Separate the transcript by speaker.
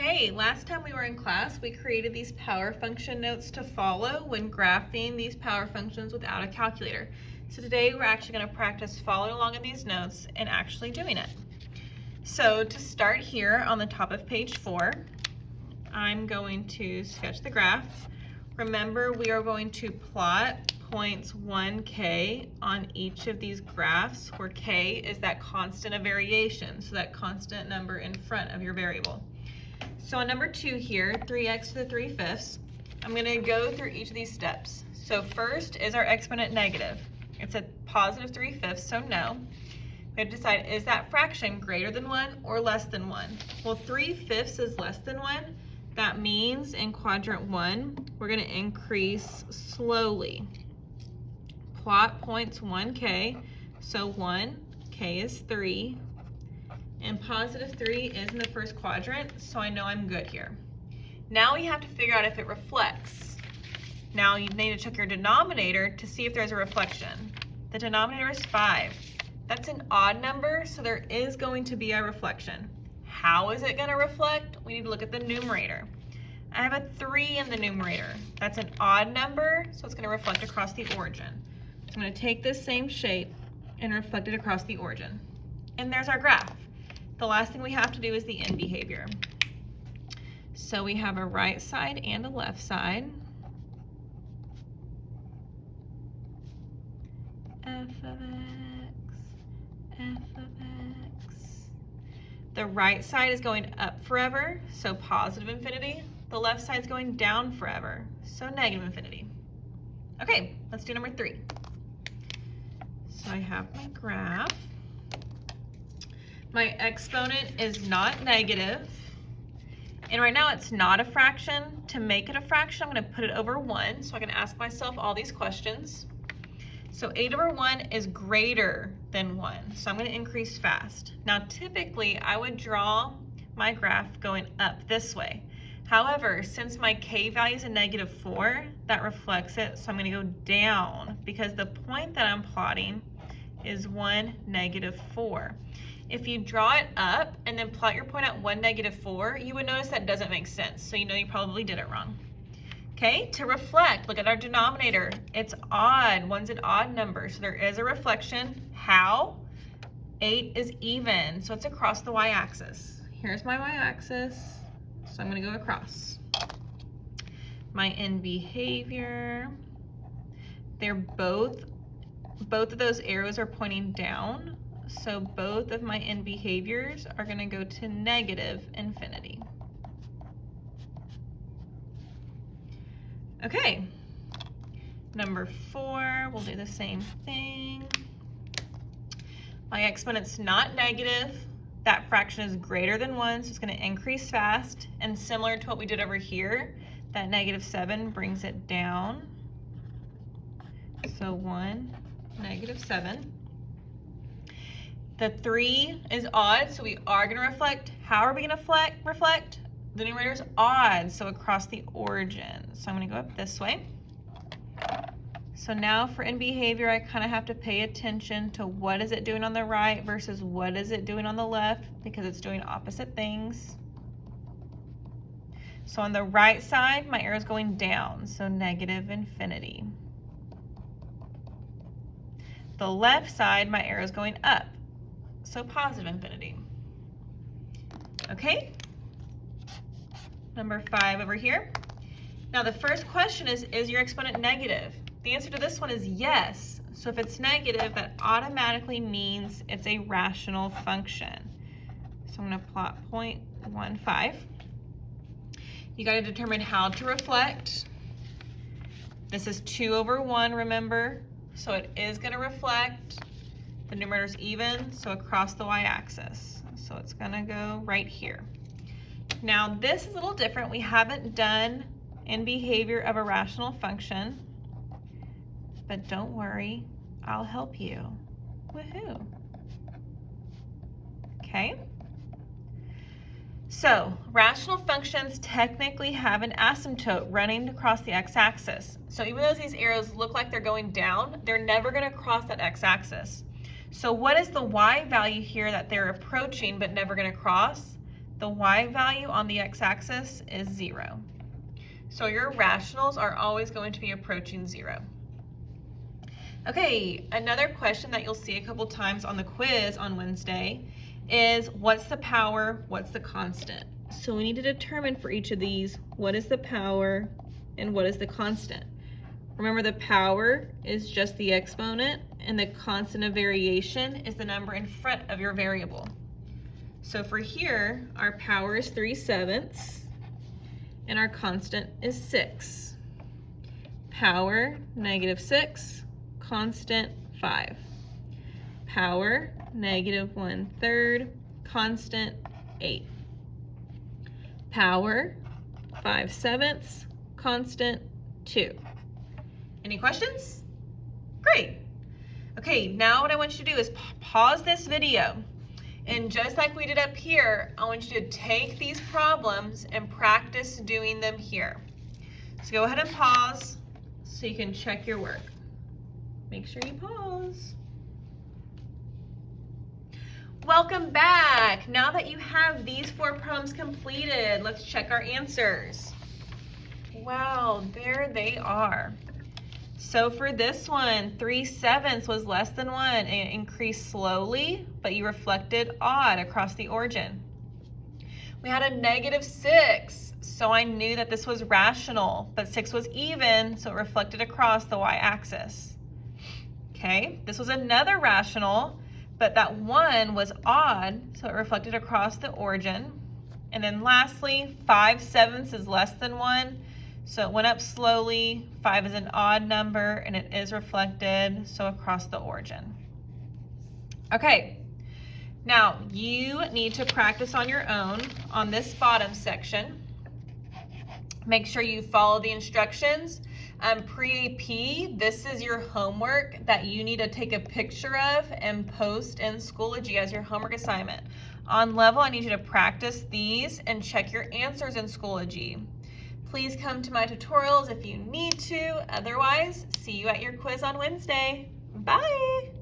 Speaker 1: Okay, last time we were in class, we created these power function notes to follow when graphing these power functions without a calculator. So today we're actually going to practice following along in these notes and actually doing it. So to start here on the top of page 4, I'm going to sketch the graph. Remember, we are going to plot points 1k on each of these graphs, where k is that constant of variation, so that constant number in front of your variable. So on number 2 here, 3x to the 3/5, I'm going to go through each of these steps. So first is our exponent negative. It's a positive 3/5, so no. We have to decide, is that fraction greater than 1 or less than 1? Well, 3/5 is less than 1. That means in quadrant 1, we're going to increase slowly. Plot points 1k, so 1, k is 3. And positive 3 is in the first quadrant, so I know I'm good here. Now we have to figure out if it reflects. Now you need to check your denominator to see if there's a reflection. The denominator is 5. That's an odd number, so there is going to be a reflection. How is it going to reflect? We need to look at the numerator. I have a 3 in the numerator. That's an odd number, so it's going to reflect across the origin. So I'm going to take this same shape and reflect it across the origin. And there's our graph. The last thing we have to do is the end behavior. So we have a right side and a left side. F of x, f of x. The right side is going up forever, so positive infinity. The left side is going down forever, so negative infinity. Okay, let's do number 3. So I have my graph. My exponent is not negative, and right now it's not a fraction. To make it a fraction, I'm going to put it over 1, so I can ask myself all these questions. So 8 over 1 is greater than 1, so I'm going to increase fast. Now typically I would draw my graph going up this way. However, since my k value is a -4, that reflects it, so I'm going to go down because the point that I'm plotting is 1, -4. If you draw it up and then plot your point at 1, -4, you would notice that doesn't make sense, so you know you probably did it wrong. Okay, to reflect, look at our denominator. It's odd. 1's an odd number, so there is a reflection. How? 8 is even, so it's across the y-axis. Here's my y-axis, so I'm going to go across. My end behavior, they're both of those arrows are pointing down, so both of my end behaviors are going to go to negative infinity. Okay, number 4, we'll do the same thing. My exponent's not negative. That fraction is greater than 1, so it's going to increase fast. And similar to what we did over here, that -7 brings it down. So 1, -7. The 3 is odd, so we are going to reflect. How are we going to reflect? The numerator is odd, so across the origin. So I'm going to go up this way. So now for end behavior, I kind of have to pay attention to what is it doing on the right versus what is it doing on the left, because it's doing opposite things. So on the right side, my arrow is going down, so negative infinity. The left side, my arrow is going up, so positive infinity. Okay? Number 5 over here. Now the first question is your exponent negative? The answer to this one is yes. So if it's negative, that automatically means it's a rational function. So I'm going to plot 0.15. You got to determine how to reflect. This is 2 over 1, remember? So it is going to reflect. The numerator is even, so across the y-axis. So it's going to go right here. Now this is a little different. We haven't done end behavior of a rational function, but don't worry, I'll help you. Woohoo! Okay. So rational functions technically have an asymptote running across the x-axis. So even though these arrows look like they're going down, they're never going to cross that x-axis. So what is the y value here that they're approaching but never going to cross? the y value on the x-axis is 0. So your rationals are always going to be approaching 0. Okay, another question that you'll see a couple times on the quiz on Wednesday is what's the power, what's the constant? So we need to determine for each of these what is the power and what is the constant. Remember, the power is just the exponent and the constant of variation is the number in front of your variable. So for here, our power is 3/7 and our constant is 6. Power, -6, constant 5. Power, -1/3, constant 8. Power, 5/7, constant 2. Any questions? Great. Okay, now what I want you to do is pause this video. And just like we did up here, I want you to take these problems and practice doing them here. So go ahead and pause so you can check your work. Make sure you pause. Welcome back. Now that you have these 4 problems completed, let's check our answers. Wow, there they are. So for this one, 3/7 was less than 1 and it increased slowly, but you reflected odd across the origin. We had a -6, so I knew that this was rational, but 6 was even, so it reflected across the y-axis. Okay, this was another rational, but that 1 was odd, so it reflected across the origin. And then lastly, 5/7 is less than 1, so it went up slowly. 5 is an odd number, and it is reflected, so across the origin. Okay, now you need to practice on your own on this bottom section. Make sure you follow the instructions. Pre-AP, this is your homework that you need to take a picture of and post in Schoology as your homework assignment. On level, I need you to practice these and check your answers in Schoology. Please come to my tutorials if you need to. Otherwise, see you at your quiz on Wednesday. Bye.